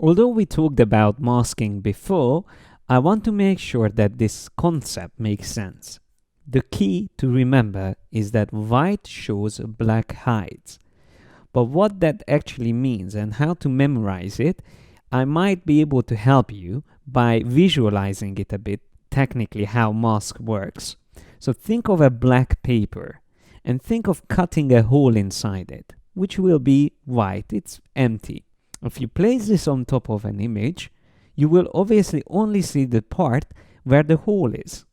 Although we talked about masking before, I want to make sure that this concept makes sense. The key to remember is that white shows, black hides. But what that actually means and how to memorize it, I might be able to help you by visualizing it a bit technically how mask works. So think of a black paper and think of cutting a hole inside it, which will be white, it's empty. If you place this on top of an image, you will obviously only see the part where the hole is.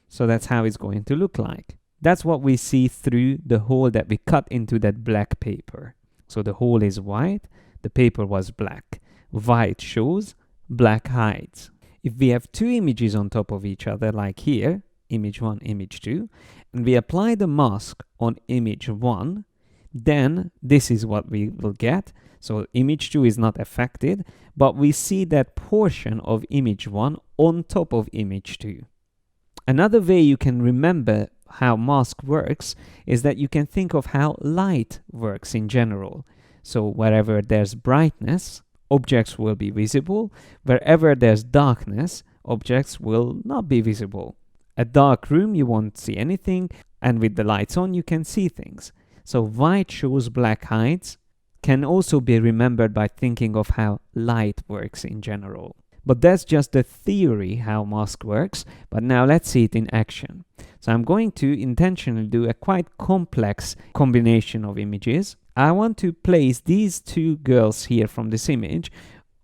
So that's how it's going to look like. That's what we see through the hole that we cut into that black paper. So the hole is white, the paper was black. White shows, black hides. If we have two images on top of each other, like here, image 1, image 2, and we apply the mask on image 1, then this is what we will get. So image 2 is not affected, but we see that portion of image 1 on top of image 2. Another way you can remember how mask works is that you can think of how light works in general. So wherever there's brightness, objects will be visible. Wherever there's darkness, objects will not be visible. A dark room, you won't see anything, and with the lights on, you can see things. So white shows, black hides can also be remembered by thinking of how light works in general. But that's just the theory how mask works, but now let's see it in action. So I'm going to intentionally do a quite complex combination of images. I want to place these two girls here from this image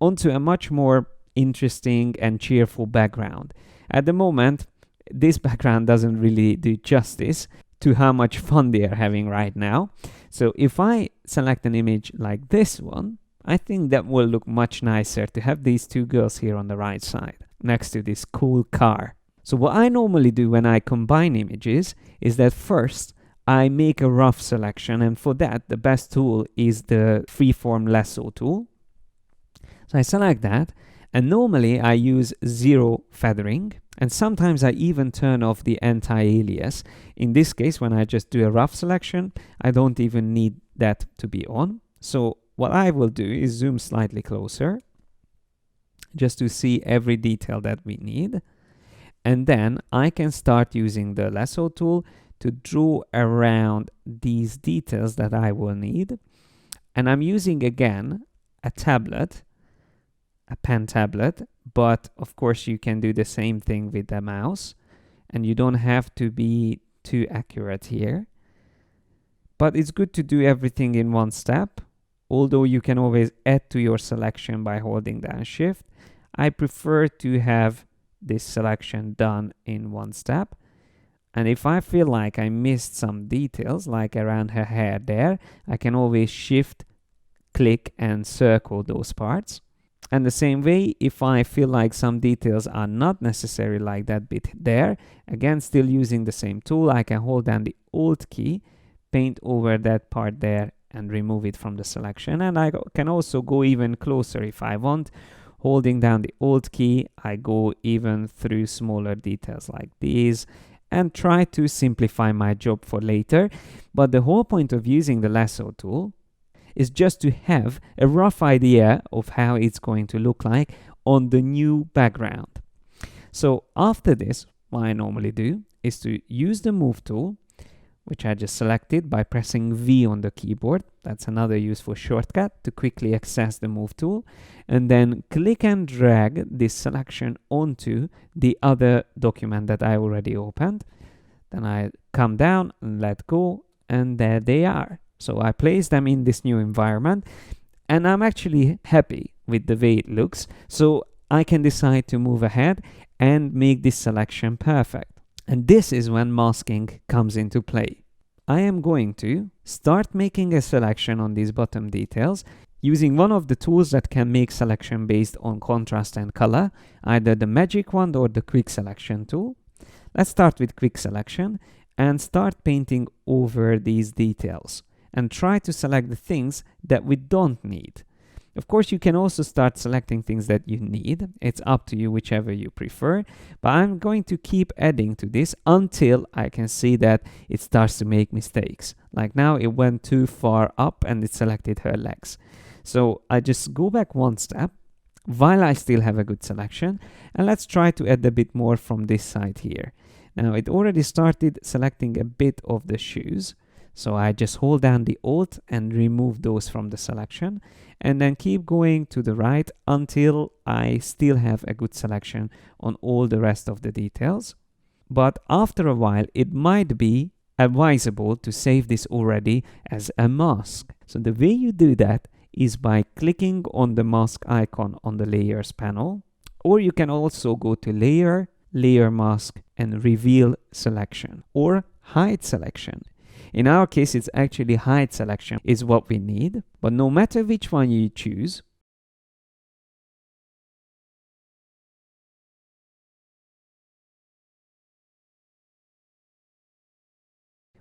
onto a much more interesting and cheerful background. At the moment, this background doesn't really do justice to how much fun they are having right now. So if I select an image like this one, I think that will look much nicer to have these two girls here on the right side, next to this cool car. So what I normally do when I combine images is that first I make a rough selection, and for that the best tool is the freeform lasso tool. So I select that, and normally I use zero feathering, and sometimes I even turn off the anti-alias. In this case, when I just do a rough selection, I don't even need that to be on. So what I will do is zoom slightly closer just to see every detail that we need. And then I can start using the lasso tool to draw around these details that I will need. And I'm using again a tablet, a pen tablet, but of course you can do the same thing with the mouse, and you don't have to be too accurate here. But it's good to do everything in one step, although you can always add to your selection by holding down Shift. I prefer to have this selection done in one step. And if I feel like I missed some details, like around her hair there, I can always Shift, click and circle those parts. And the same way, if I feel like some details are not necessary, like that bit there, again, still using the same tool, I can hold down the Alt key, paint over that part there and remove it from the selection. And I can also go even closer if I want. Holding down the Alt key, I go even through smaller details like these and try to simplify my job for later. But the whole point of using the lasso tool is just to have a rough idea of how it's going to look like on the new background. So after this, what I normally do is to use the Move tool, which I just selected by pressing V on the keyboard. That's another useful shortcut to quickly access the Move tool. And then click and drag this selection onto the other document that I already opened. Then I come down and let go, and there they are. So I place them in this new environment, and I'm actually happy with the way it looks. So I can decide to move ahead and make this selection perfect. And this is when masking comes into play. I am going to start making a selection on these bottom details using one of the tools that can make selection based on contrast and color, either the magic wand or the quick selection tool. Let's start with quick selection and start painting over these details and try to select the things that we don't need. Of course, you can also start selecting things that you need. It's up to you, whichever you prefer. But I'm going to keep adding to this until I can see that it starts to make mistakes. Like now, it went too far up and it selected her legs. So I just go back one step. while I still have a good selection. And let's try to add a bit more from this side here. Now it already started selecting a bit of the shoes. So I just hold down the Alt and remove those from the selection, and then keep going to the right until I still have a good selection on all the rest of the details. But after a while, it might be advisable to save this already as a mask. So the way you do that is by clicking on the mask icon on the layers panel, or you can also go to layer, layer mask, and reveal selection or hide selection. In our case, it's actually hide selection is what we need, but no matter which one you choose,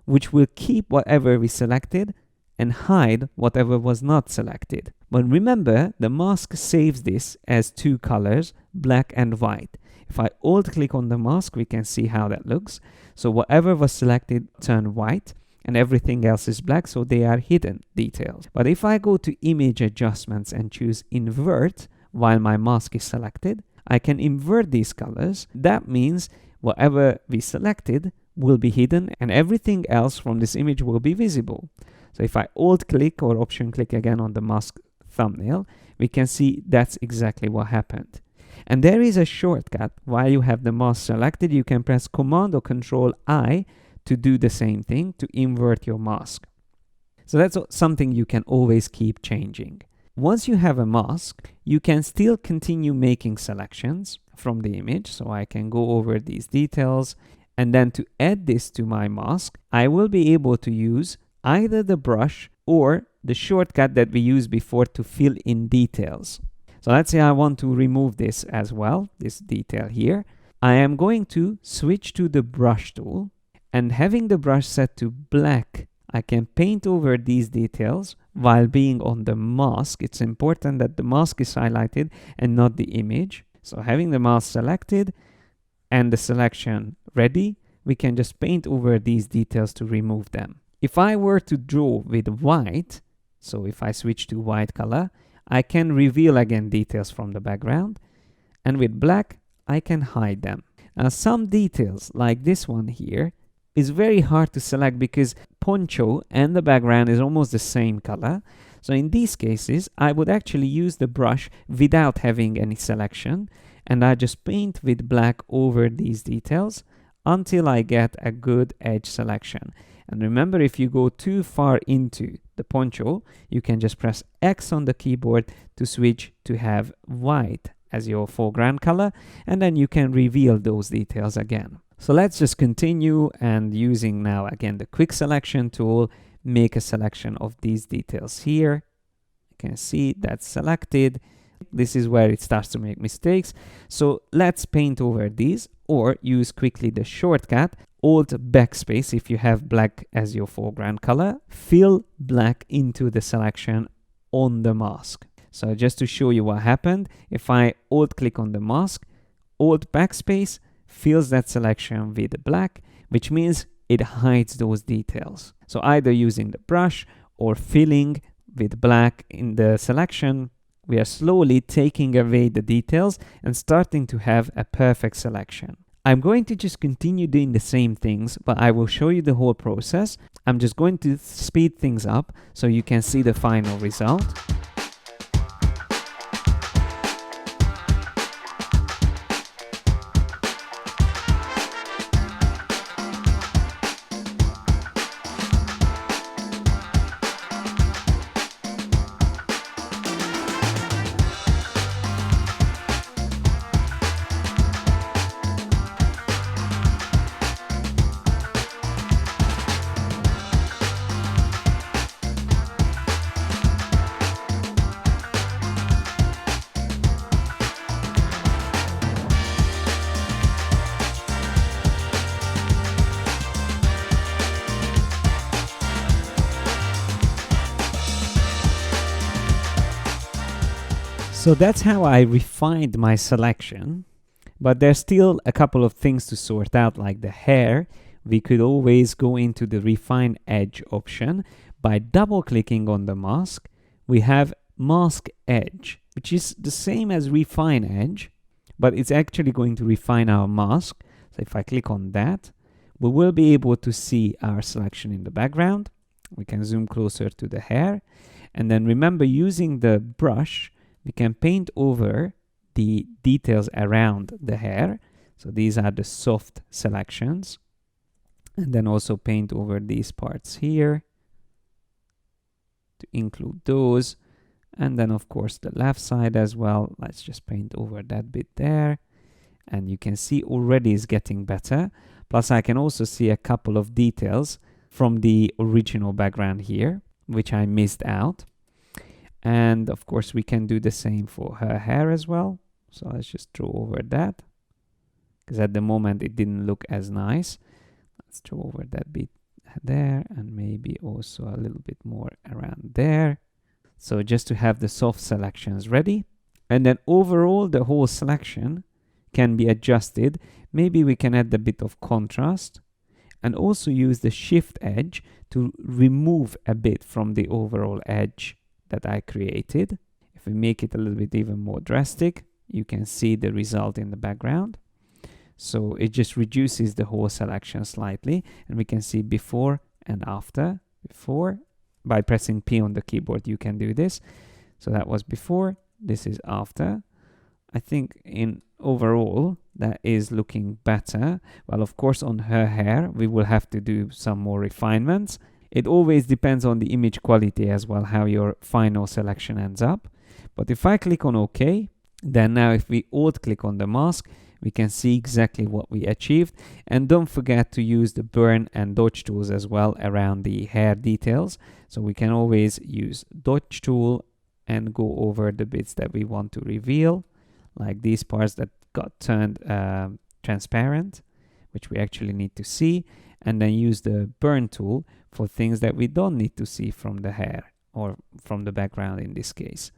which will keep whatever we selected and hide whatever was not selected. But remember, the mask saves this as two colors, black and white. If I alt click on the mask, we can see how that looks. So whatever was selected turned white, and everything else is black, so they are hidden details. But if I go to image adjustments and choose invert while my mask is selected, I can invert these colors. That means whatever we selected will be hidden and everything else from this image will be visible. So if I alt click or option click again on the mask thumbnail, we can see that's exactly what happened. And there is a shortcut. While you have the mask selected, you can press Command or Control I to do the same thing, to invert your mask. So that's something you can always keep changing. Once you have a mask, you can still continue making selections from the image. So I can go over these details, and then to add this to my mask, I will be able to use either the brush or the shortcut that we used before to fill in details. So let's say I want to remove this as well, this detail here. I am going to switch to the brush tool, and having the brush set to black, I can paint over these details while being on the mask. It's important that the mask is highlighted and not the image. So having the mask selected and the selection ready, we can just paint over these details to remove them. If I were to draw with white, so if I switch to white color, I can reveal again details from the background, and with black, I can hide them. Now some details like this one here is very hard to select because poncho and the background is almost the same color. So in these cases, I would actually use the brush without having any selection, and I just paint with black over these details until I get a good edge selection. And remember, if you go too far into the poncho, you can just press X on the keyboard to switch to have white as your foreground color, and then you can reveal those details again. So let's just continue, and using now again the quick selection tool, make a selection of these details here. You can see that's selected. This is where it starts to make mistakes. So let's paint over these, or use quickly the shortcut Alt backspace if you have black as your foreground color. Fill black into the selection on the mask. So just to show you what happened, if I Alt click on the mask, Alt backspace fills that selection with black, which means it hides those details. So either using the brush or filling with black in the selection, we are slowly taking away the details and starting to have a perfect selection. I'm going to just continue doing the same things, but I will show you the whole process. I'm just going to speed things up so you can see the final result. So that's how I refined my selection, but there's still a couple of things to sort out, like the hair. We could always go into the refine edge option by double clicking on the mask. We have mask edge. which is the same as refine edge, but it's actually going to refine our mask. So if I click on that, we will be able to see our selection in the background. We can zoom closer to the hair. And then remember, using the brush, we can paint over the details around the hair. So these are the soft selections. And then also paint over these parts here to include those. And then of course the left side as well. Let's just paint over that bit there. And you can see already it's getting better. Plus I can also see a couple of details from the original background here, which I missed out. And of course we can do the same for her hair as well. So let's just draw over that, because at the moment it didn't look as nice. Let's draw over that bit there, and maybe also a little bit more around there. So just to have the soft selections ready. And then overall the whole selection can be adjusted. Maybe we can add a bit of contrast and also use the shift edge to remove a bit from the overall edge that I created. If we make it a little bit even more drastic, you can see the result in the background. So it just reduces the whole selection slightly, and we can see before and after. Before, by pressing P on the keyboard, you can do this. So that was before, this is after. I think in overall, that is looking better. Well, of course, on her hair, we will have to do some more refinements. It always depends on the image quality as well, how your final selection ends up. But if I click on OK, then now if we alt click on the mask, we can see exactly what we achieved. And don't forget to use the burn and dodge tools as well around the hair details. So we can always use dodge tool and go over the bits that we want to reveal, like these parts that got turned transparent, which we actually need to see, and then use the burn tool for things that we don't need to see from the hair or from the background in this case.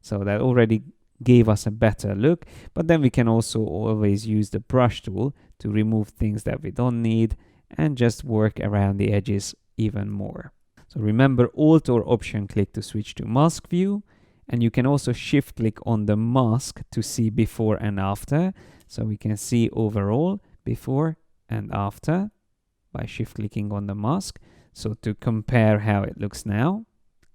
So that already gave us a better look, but then we can also always use the brush tool to remove things that we don't need and just work around the edges even more. So remember, Alt or Option click to switch to mask view, and you can also shift click on the mask to see before and after. So we can see overall before and after by shift clicking on the mask, so to compare how it looks now.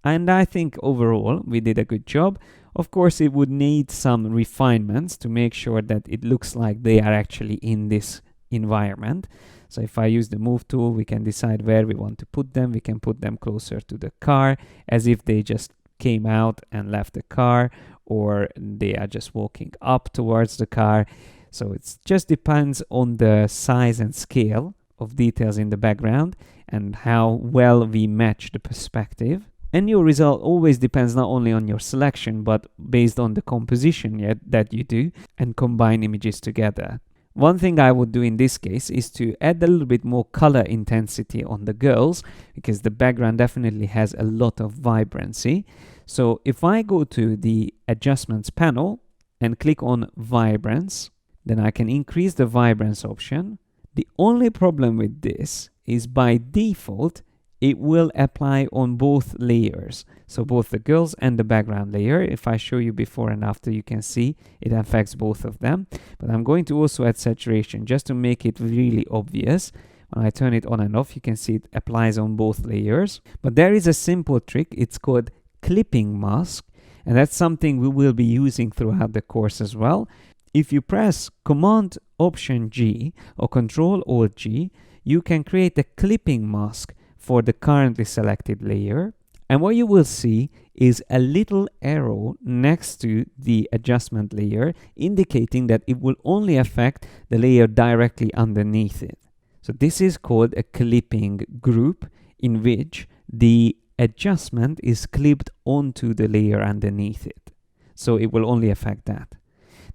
And I think overall we did a good job. Of course, it would need some refinements to make sure that it looks like they are actually in this environment. So if I use the move tool, we can decide where we want to put them. We can put them closer to the car, as if they just came out and left the car, or they are just walking up towards the car. So it just depends on the size and scale of details in the background and how well we match the perspective. And your result always depends not only on your selection, but based on the composition that you do and combine images together. One thing I would do in this case is to add a little bit more color intensity on the girls, because the background definitely has a lot of vibrancy. So if I go to the adjustments panel and click on vibrance, then I can increase the vibrance option. The only problem with this is by default, it will apply on both layers. So both the girls and the background layer. If I show you before and after, you can see it affects both of them. But I'm going to also add saturation just to make it really obvious. When I turn it on and off, you can see it applies on both layers. But there is a simple trick. It's called clipping mask. And that's something we will be using throughout the course as well. If you press Command Option G or Control Alt G, you can create a clipping mask for the currently selected layer. And what you will see is a little arrow next to the adjustment layer indicating that it will only affect the layer directly underneath it. So this is called a clipping group, in which the adjustment is clipped onto the layer underneath it. So it will only affect that.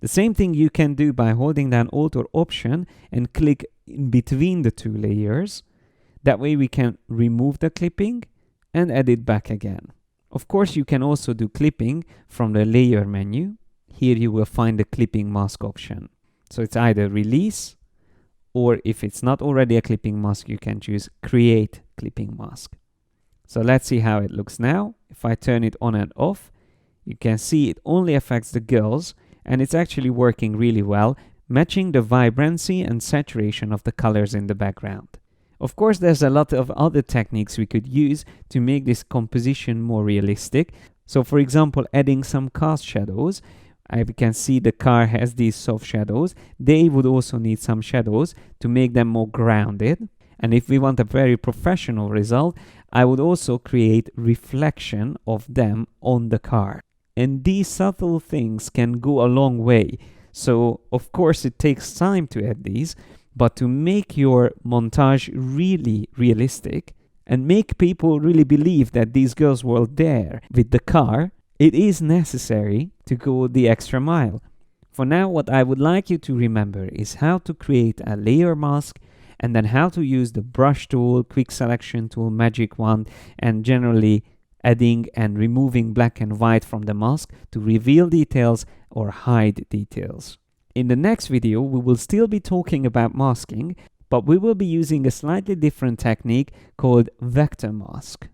The same thing you can do by holding down Alt or Option and click in between the two layers. That way we can remove the clipping and add it back again. Of course, you can also do clipping from the layer menu. Here you will find the clipping mask option. So it's either release, or if it's not already a clipping mask, you can choose create clipping mask. So let's see how it looks now. If I turn it on and off, You can see it only affects the girls, and it's actually working really well, matching the vibrancy and saturation of the colors in the background. Of course, there's a lot of other techniques we could use to make this composition more realistic. So for example, adding some cast shadows. We can see the car has these soft shadows. They would also need some shadows to make them more grounded. And if we want a very professional result, I would also create reflection of them on the car. And these subtle things can go a long way. So of course it takes time to add these, but to make your montage really realistic and make people really believe that these girls were there with the car, it is necessary to go the extra mile. For now, what I would like you to remember is how to create a layer mask, and then how to use the brush tool, quick selection tool, magic wand, and generally adding and removing black and white from the mask to reveal details or hide details. In the next video, we will still be talking about masking, but we will be using a slightly different technique called vector mask.